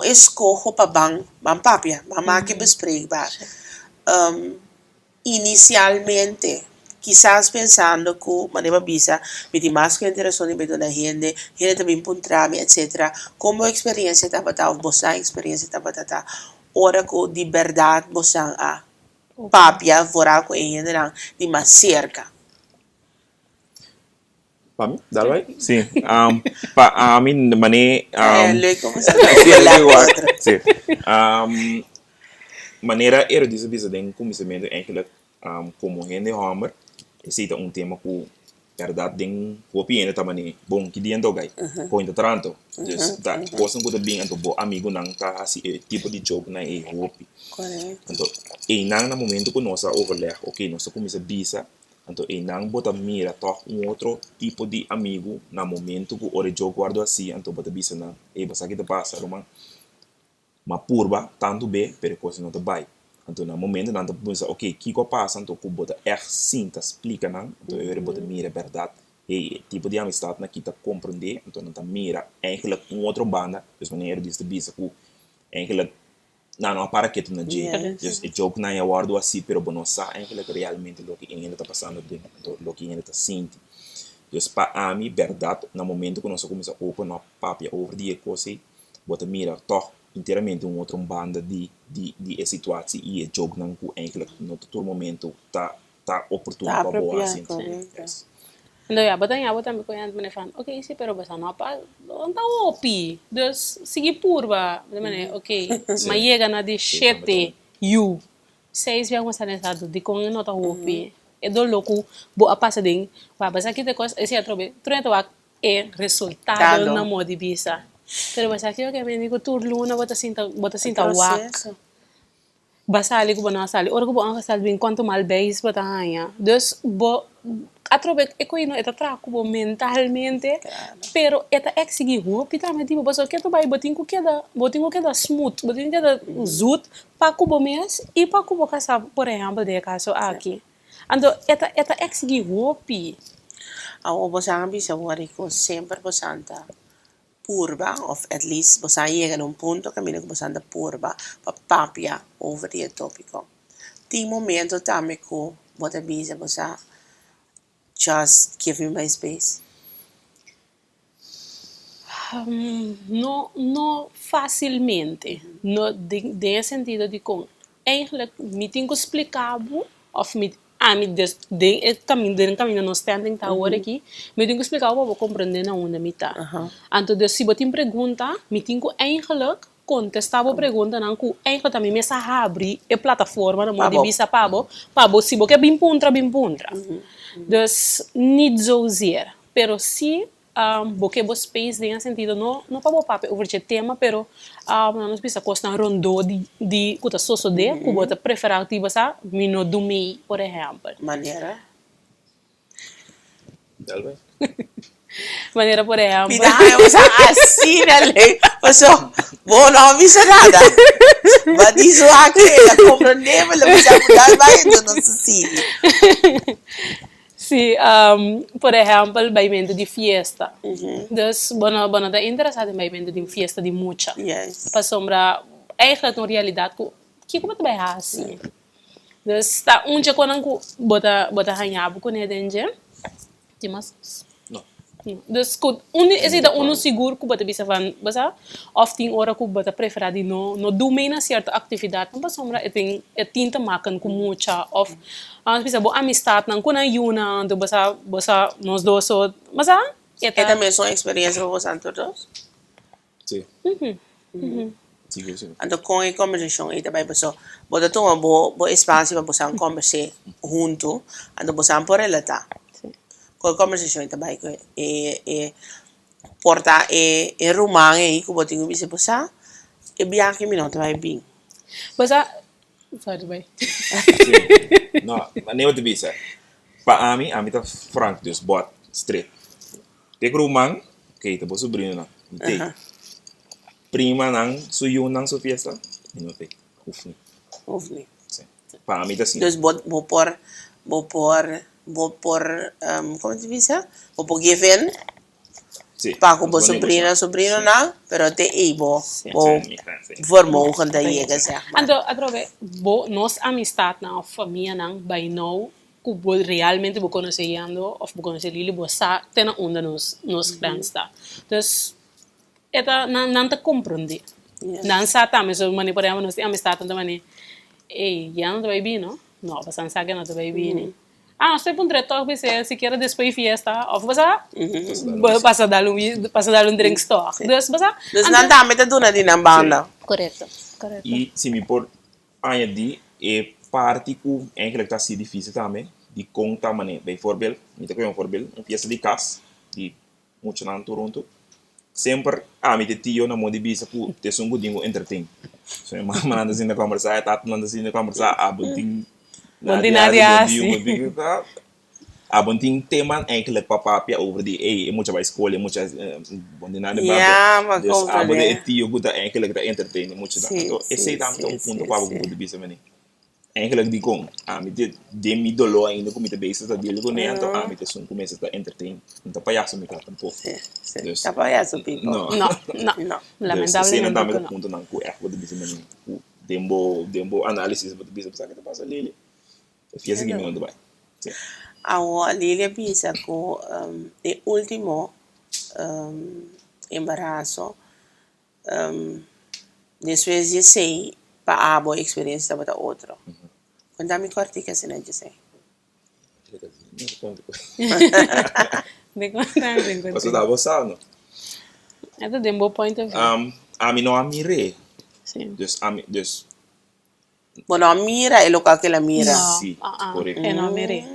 escojo para bang papia, mamá que bespreekbaar. Inicialmente, quizás pensando que manera bisa, me di más que interesante me dona gente também puntrame, etc. Como experiência tabata, bosa experiência tabata, ora que de verdade bosa a papia, fora com gente de mais cerca. Para mim, dá vai? Sim. Para a mim, maneira era disso em começamento eigenlijk como gente homer, esse é tema que verdade tem opinião também bom que dia então gai, com o tranto, dus da coisa que bem então bom amigo não tá assim tipo de jogo na é hopi. Então, e não no momento que nós overleg, ok, nós começa bisa. Então, e não bota mira toch outro tipo de amigo no momento que o jogo guarda assim, então bota bisa na e basta que te passa uma purba tanto bem, pero coisa não te vai. Então, no momento não te pensa, ok, que passa, então que bota sim te explica não, então eu bota mira verdade e tipo de amistade na que te compreender, então não te mira eigenlijk outro banda, dus wanneer diz te bisa que eigenlijk não para que tu não diz, o jogo não é guardo assim, pero não sabe que realmente o que ainda está passando dentro, o que ainda está sentindo. Dus para a mim, verdade, no momento que nós começamos a open uma papia over die coisa, bota mira toch inteiramente outra banda de situatie e é jogo não que eigenlijk no todo momento tá oportuno Tá para boa apropriado, assim. correto. Yes. Então, bota me conhece, me fan, ok, sim, pero basta não pa, não tá opi, dus sigi purba, me ok, mas chega na de 7 you, 6 via uma estado de com não tá opi, é do louco, boa passa ding, vai basta que te coisa, esse é trobe, tu é resultado na moda bisa. Pero basta que ok, me digo turluna, bota sinta wak. Processo. Basali ko ba na sali? Ora ko ba ang kasal bin quanto mal base ba tahanha? Dus bo atrobe eko ino eta traco bo mentalmente, pero eta exigi hopi também tipo baso que tu vai botin ko queda smooth, botin queda zut pa ko bo mes e pa ko bo kasal por exemplo de caso aqui. Ando eta exigi hopi. Ako bosan bisa wari ko sempre bosanta purba, of at least bosan llega a un punto que mira que bosanta purba, pa papia over die topico. Ti momento também ko bota bisa bosan just give me my space. No facilmente. No, de sentido de com eigenlijk me tenho que explicar of me de caminho no standing tá hora aqui me tenho que explicar para compreender na onde me tá. Então se você me pergunta me tenho que eigenlijk contestar a pergunta não que eigenlijk também me abrir a plataforma na modo de visa pabo se você bem puntra. Dus niet zozeer, pero si porque vos space tem sentido no para papel over o tema, pero nós precisa costa rondo de kuta soso de ku bota preferar tipo sa mino do mei, por exemplo. Maneira Por exemplo. Pida eu sa assim, né? Pasó, vou não avisa nada. Mas isso aqui, compreender, mas não precisa mudar mais, então não se Sí, por exemplo, baimento de fiesta. Dus, bueno, da interessado em baimento de fiesta de mucha. Yes. Para sombra, eigenlijk na realidade, que como tu vai assim? Dus, tá dia quando bota hanhabo com ele, mas Não. Dus esse da seguro que bota bisa van basa of 10 hora que bota preferar de no do meina certa atividade não passa sombra é tinta makan com mucha of bisa bo amistad não com a yuna do basa nós dois so basa É também só experiência para vocês todos? Sim. Sim. Então, com a conversação, aí também pessoal, bota tu bo espaço para vocês conversar junto, então vocês por relatar. Com a conversação também é porta é rumang aí que botinho bisa bosa e bianchi mi não também bem. basa sorry bye. Não, mas nem outra bisa. Para a mim tá franco, dus bot straight. Tek rumang, okay, tá bom sobrinho não. Tek. Prima nang suyo nang su fiesta, não tem. Ufni. Sim. Para mim tá assim. Dus bo por como se diz? Bo por given. Sim. Pa ko bo sobrino na, pero te ibo bo vermogen da chega zeg maar. Ando atrove bo nos amistad na família nang by now que bo realmente bo conhecendo of bo conhecer ele bo sa tena onda nos gransta. Dus eta não te compreende. Não sa também so mani por exemplo nos amistad também já não vai bem, não? Não, bastante sabe que não vai bem. Nós temos diretor que se quer depois fiesta, ou passa dar drink store. Dus não dá meta duna di na banda. Correto. E se me por añadir é parte que eigenlijk tá se difícil também de contar mané. Bijvoorbeeld, niet een voorbeeld, een fiesta de casa de muito na Toronto. Sempre me te tio na modi bisa pu te sungu dingo entertain. So mama anda sini conversar, tata anda sini conversar, abonting abonting tema eigenlijk papapia over die moet je bij school, je moet je bondina de maar dus abonde tio guta eigenlijk dat entertain moet je dan. Ik zei dan toch punto pa go de bisa meni. Eigenlijk die kon me dit de mi dolo ainda com me base dat dele go ne então me te sun começa a entertain. Então palhaço me tá tampo. Dus tá palhaço people. No. Lamentablemente. Sim, não dá me ponto não com go de bisa meni. Dembo análise do bisa que passa lele. Fies que me não vai. Ahora, Lilia piensa que el último embarazo, después de sei, para a boa experiência para outro. Contame corti que assim de sei. De contar, de Mas contar. eu estava sabe, Ito din bo point of view. a mim não a mirei. Sim. Dus, Bueno, mira el local que la mira. No, sí, ah, correcto. e no mire.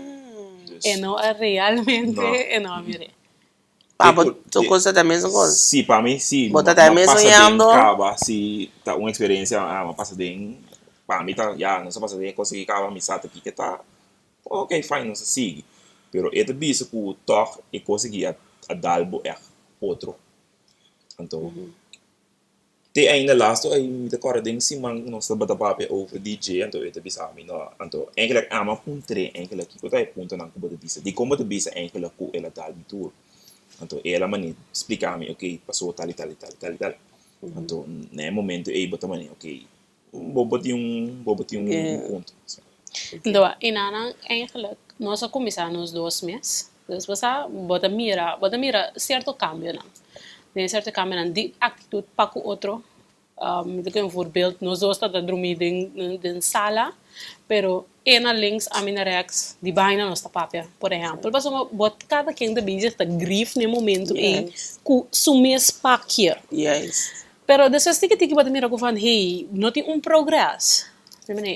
dus, E no realmente, No. e no mire. Papo, tu coisa também são coisas. sim, para mim, sim. Bota também passa sonhando. bem, acaba, se tá uma experiência, uma passa bem, para mim tá, já, não se passa bem, consegui acabar, me sabe aqui que tá, ok, fine, não se sigue. Pero é de bicho que o toque e consegui a dar outro. Então, te ainda laatst ay de korting si mang no sa bata papi over DJ anto ito bisa amin no anto eigenlijk ama puntre eigenlijk ko tayo punto ng kubata bisa di ko mo bisa eigenlijk ko ela dal tour anto ela mani explica mi okay pasó tal anto ne momento e bota mani okay bobot yung punto. Doa, inanang eigenlijk, nós começamos 2 meses. Dus bota mira certo cambio não. De certo cambio não, de atitude para o outro. Um voorbeeld, nós dois está dormir in sala, pero ena links a mina rechts, die bijna nos papia, por exemplo. Mas bot cada quem de bezig está grief no momento e com sumes pakje. Yes. Pero depois tiki bota mira van hey, não tem progresso.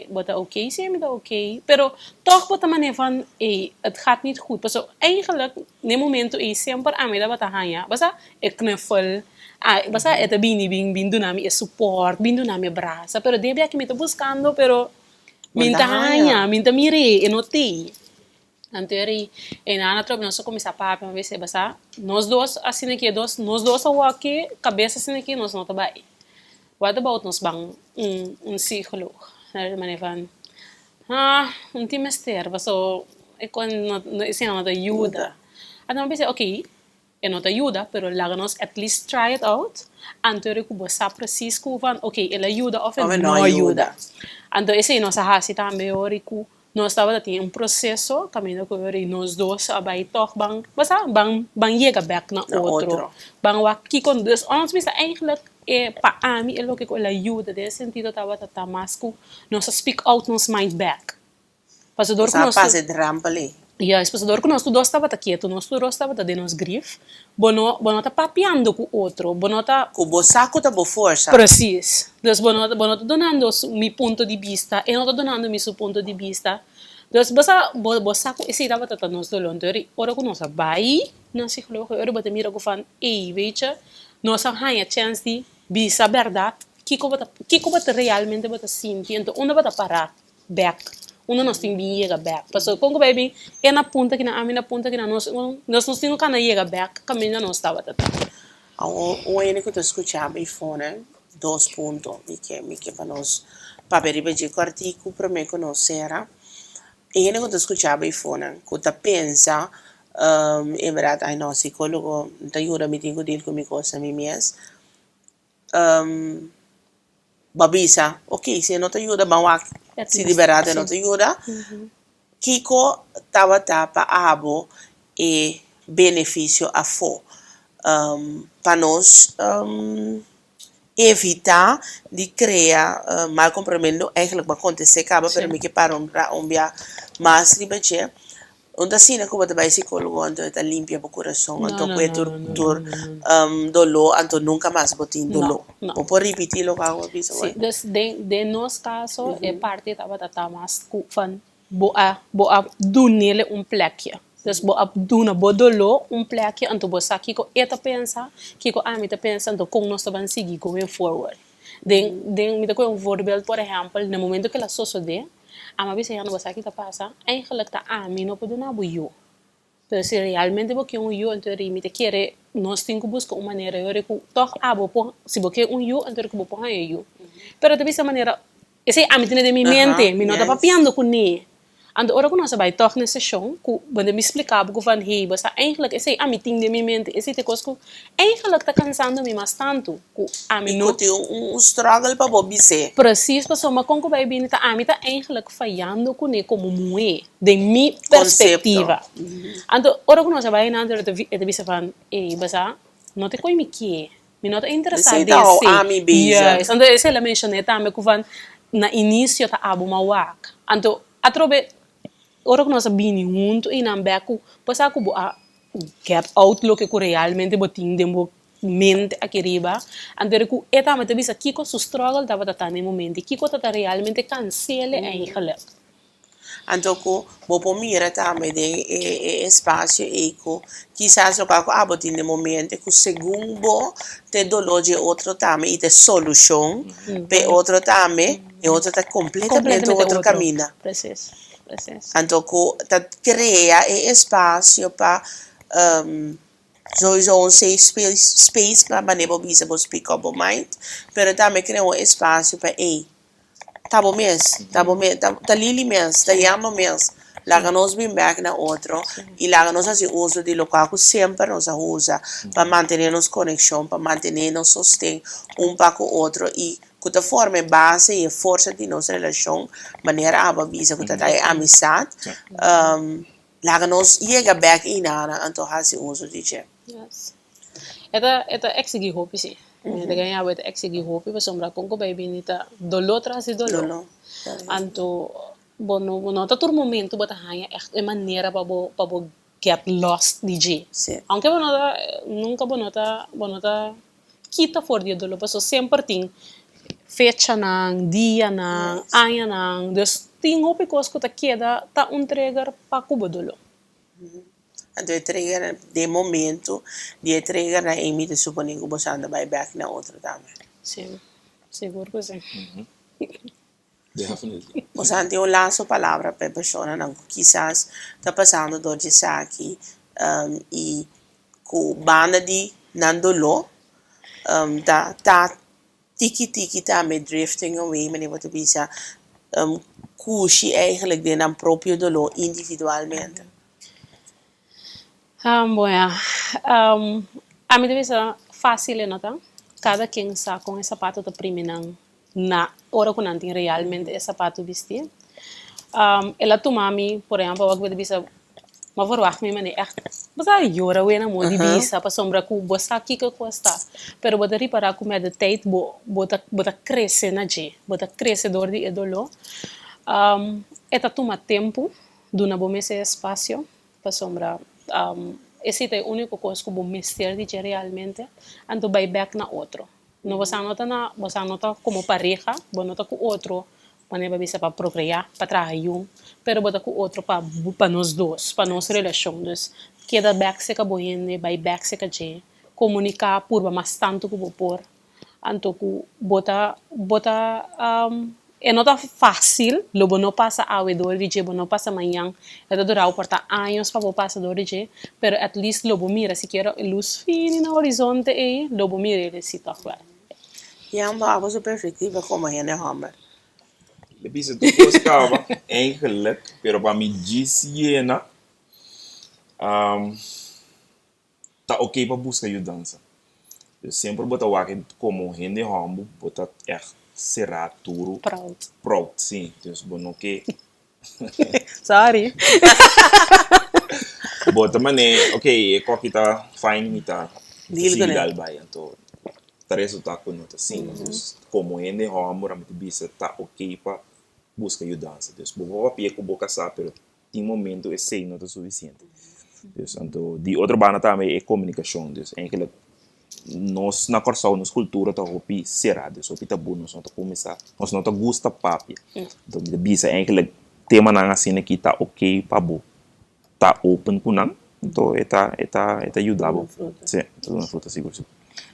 Bota oké, zie je dat oké. Pero toch bota manier van, het gaat niet goed. Dus eigenlijk, in het moment dat je sempre aan mij dat wat hanya, basta ik knuffel, basta het bin do nami support, bin do nami abraça. Pero debia que me tô buscando, pero minta hanya, minta mire, e notei. Anterior, en Ana Trop, nós começamos a papo, uma vez, basta, nós dois, assim aqui, nós dois aqui, cabeça assim aqui, nós não tá bem. What about nós bang psicólogo? Meneer van, un trimester, so ik kon não te ajuda. En dan ben je oké, en não te ajuda, pero láganos at least try it out. Anterior que você precies van, oké, ele ajuda of ele não ajuda. Então esse nós hasi também ori ku nós estava tendo processo, caminho que ori nós dois abai toch bang chega back na outro. Bang wa kikon dus ons bisa eigenlijk para a mim, é o que ela ajuda, nesse sentido, estava a masco, nós speak out nos mind back. Passador que nós passa de rampa ali. Yes, passador que nós dois estava quieto, nós dois estava de nos grief, bono tá papiando com o outro, bono tá com o saco tá boa força. Precis. Dus bono tá donando mi ponto de vista, e não tá donando mi su ponto de vista. Dus basta saco esse estava tá nós do longe, ora que nós vai, na psicólogo, ora bota mira que fan, weet je, nós há a chance de bisa verdade que bota realmente bota sentir então onde bota parar back onde nós tem bem chega back passou com o baby é na ponta que na amina ponta que na nós temos que na chega back caminho nós estava tá o único que eu escutava e fone 2 pontos que para nós para repetir o artigo para me conhecer e único que eu escutava e fone que eu pensa é verdade ai não psicólogo te ajuda me tenho deal comigo coisa me mesmo babisa, ok, se não te ajuda, vamos se liberar de não te ajuda. Kiko estava para abo e benefício a fo. Para nós evitar de criar mal comportamento, eigenlijk vai acontecer, acaba para mim que para um dia mais liberar. Onde assim, como te vai psicólogo, onde te limpia o coração, onde tu dolor, onde nunca mais botin dolor. Ou por repetir lo que eu disse. Sim, dus de nos caso, é parte estava mais van boa doen nele plekje. Dus boa doen bo dolor plekje, onde você aqui ko eta pensa, que ko ami ta pensa, onde com nós vamos seguir going forward. Me dá um voorbeeld, por exemplo, no momento que ela sucede, ama bisa yang nabasa kita pasa, eigenlijk ta ami no puedo na buyo. Pero si realmente porque un yo entonces me te quiere, nós temos que buscar uma maneira eu recu toch abo po, se porque un yo entonces que bo yo. Pero de essa maneira, esse ami tem de mi mente, me não tá papiando com ni. En de ora nós vai toch nessa sessão, que quando me explicava que van hey, basta eigenlijk is a meeting de minha mente, esse te cosco, eigenlijk tá cansando me mais tanto, que a mim não tem struggle para bobise. precies passou, mas como vai bem tá a mim tá eigenlijk falhando com ele como mulher, de minha perspectiva. Então ora nós vai na de visa van, basta não te coi me que, me não tá interessado desse. A mim beija. Yes, então esse ela mencionei também que van na início tá abu mawak. Então atrobe ora que nós bini junto e não beco, pois a get outlook que realmente botin dembo mente aqui riba, andere ku eta mate bisa kiko su struggle tava tata no momento, kiko tata realmente cancele eigenlijk. Então, vou mira também de espaço eco, quizás o que abotin no momento, que segundo te dolor de outro também e te solução, pe outro também, e outro tá completamente outro caminho. Precis. Então, tá cria espaço para sowieso um safe space para maneira bisa vos speak up mind, pero também cria um espaço para tá bom tá lili mes, tá yama mes, lá nós bem back na outro, e lá nós assim uso de local que sempre nós usa para manter nos conexão, para manter nos sostém para com o outro e que a forma base e força de nossa relação, maneira a babisa que tá amizade, lá nós chega back in na então assim uso de che. Yes. Eta exigi hopi sim. De ganhar o exigi hopi, mas sombra com que baby nita dolor traz dolor. Anto bono tá todo momento bota hanya é maneira para bo get lost DJ. Aunque nunca bono tá kita for dia dolor, mas sempre tem fecha nang, dia nang, anya nang, dus ting hopi kosko ta queda tá trigger para cubo dolor. Então, trigger de momento, de trigger na Amy de suponer que você anda vai back na outra também. Sim, seguro que sim. Definitely. Você anda laço palavra para pessoa não quizás está passando dor de saque e com banda de nandolo tá tiki também drifting away, mas você bisa cushi eigenlijk de nam próprio dolor individualmente. Bueno, a mim deve ser fácil, não? Cada quem está com esse sapato da primeira na hora que não tem realmente esse sapato vestir. Ela toma mim, por exemplo, eu deve ser uma verwacht me mane echt basta jora we na mo di bisa pa sombra ku bosta aqui que custa pero bota reparar com a tijd bota cresce na je bota crescedor de edolo eta toma tempo duna bom esse espaço pa sombra esse é o único coisa que bom mister de realmente ando vai back na outro não você nota como pareja você nota com outro maneira bisa para procriar, para trabalhar, pero bota com outro para nós dois, para nossa relação, dus queda back se acabou indo, vai back se acabou, comunicar por mais tanto que vou por, anto que bota é não tá fácil, logo não passa ao redor de não passa amanhã, é durar por anos para passar do de, pero at least logo mira se quer luz fina no horizonte e logo mira ele se toca. E é uma coisa perspectiva como é, né, Homer? De bisa tu buscava eigenlijk, pero para mim disse na tá ok para buscar ajudança. Eu sempre bota o aqui como rende rambo, bota será tudo proud, sim. Então bom ok. Sorry. Bota mané, ok, é que tá fine me tá. Legal vai então. Tarefa tá com nota sim, como rende rambo, realmente bisa tá ok para busca ajudança. Então, vou pedir com boca só, pero tem momento é sei não é suficiente. Então, de outra banda também é comunicação. Então, nós na corção, nos cultura tá hopi será, então hopi tá bom, nós não tá começar, nós não tá gosta papi. Então, de bisa eigenlijk tema na assim aqui tá ok para bo, tá open com não, então é ajudável. Sim, tudo na fruta seguro.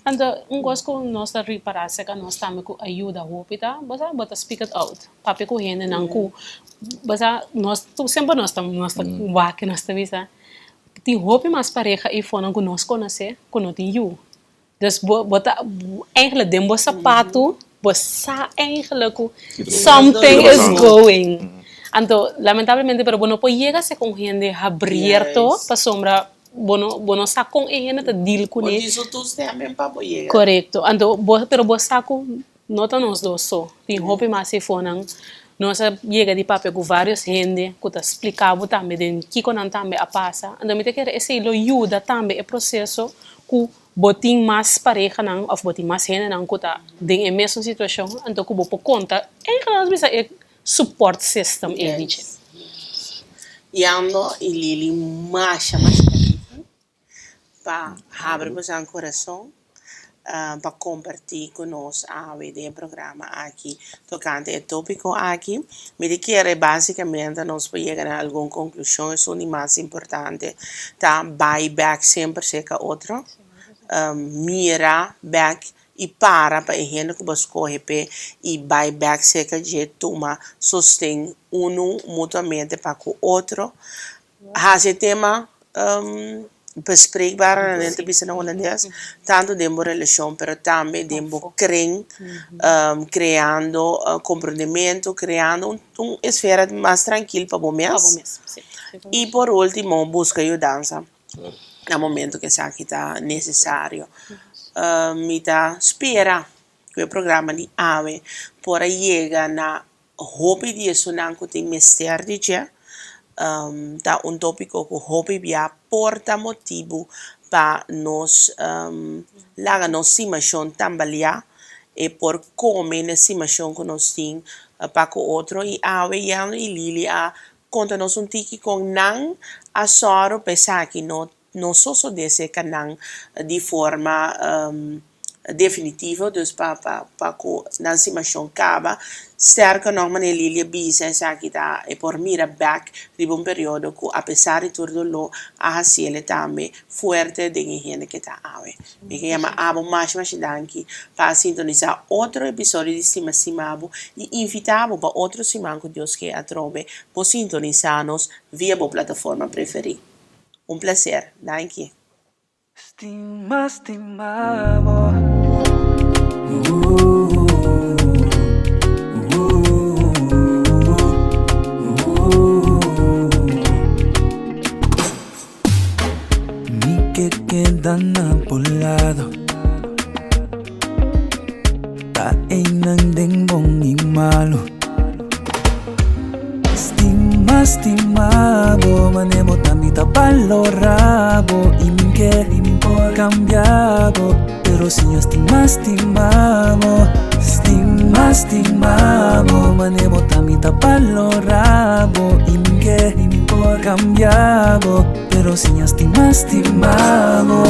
Então, coisa que nós está reparar se que nós também ajuda a hospital, basta speak it out. Papi ko hene nang ku, basta nós sempre nós estamos wake nós estamos tem hopi mais pareja e fora que nós conhece, que não tem you. Dus bota eigenlijk den bo sapato, basta eigenlijk something is going. Então, lamentavelmente, pero bueno, pues llega se com gente abierto Yes. para sombra, bueno, sa com ena te deal com Want ele. isso tudo também para poder. Correcto. Então, pero bo sa com nota nos dos so. Tem hope mais se fonan. Nós chega de papel com vários gente, que tá explicava também de que quando também a passa. Então, me te quer esse lo ajuda também o processo que botin mais pareja não, ou botin mais gente não, que tá em mesma situação. Então, que bo por conta, nós bisa é support system Yes. E ando e Lili macha para abrir o seu coração para compartilhar conosco a de programa aqui tocante o tópico aqui. Me quer basicamente nós podemos chegar a alguma conclusão, isso é o mais importante, tá? Buy back sempre seca outro, mira back e para a gente que você corre e buy back seca de toma sustém mutuamente para o outro. Esse tema bespreekbaar en te bisa na holandês, tanto dentro da relação, pero também dentro kring, criando comprometimento, criando esfera mais tranquila para o mês. E por último, busca ajudança no momento que isso está necessário. Me dá espera que o programa de AVE para chegar na hobby de isso não que tem mistério de dia. Da un tópico que hobby via porta motivo para nos laga nos simulação também e por como na simulação que nós tem para o outro e ave e Lili a conta nos tiki com não a soro pensar que não só desse canal de forma definitiva, dus para na simulação acaba sterker nog meneer Lilia bisa sa kita e por mira back di un periodo que apesar de tudo lo a hasiele tambe fuerte de gente que ta ave. Me que llama abo mais danki para sintonizar outro episódio de Sima Simabo e invitavo para outro simanco Deus que atrobe por sintonizar-nos via a plataforma preferida. Un placer, danke. Estimabo. Ni que quedan apolado Kain ng dengbong imalo Estimabo Manemo tamita valorabo Iminque por cambiado Pero si estimamo Manemo tamita valorabo Iminque por cambiado Pero si estimamo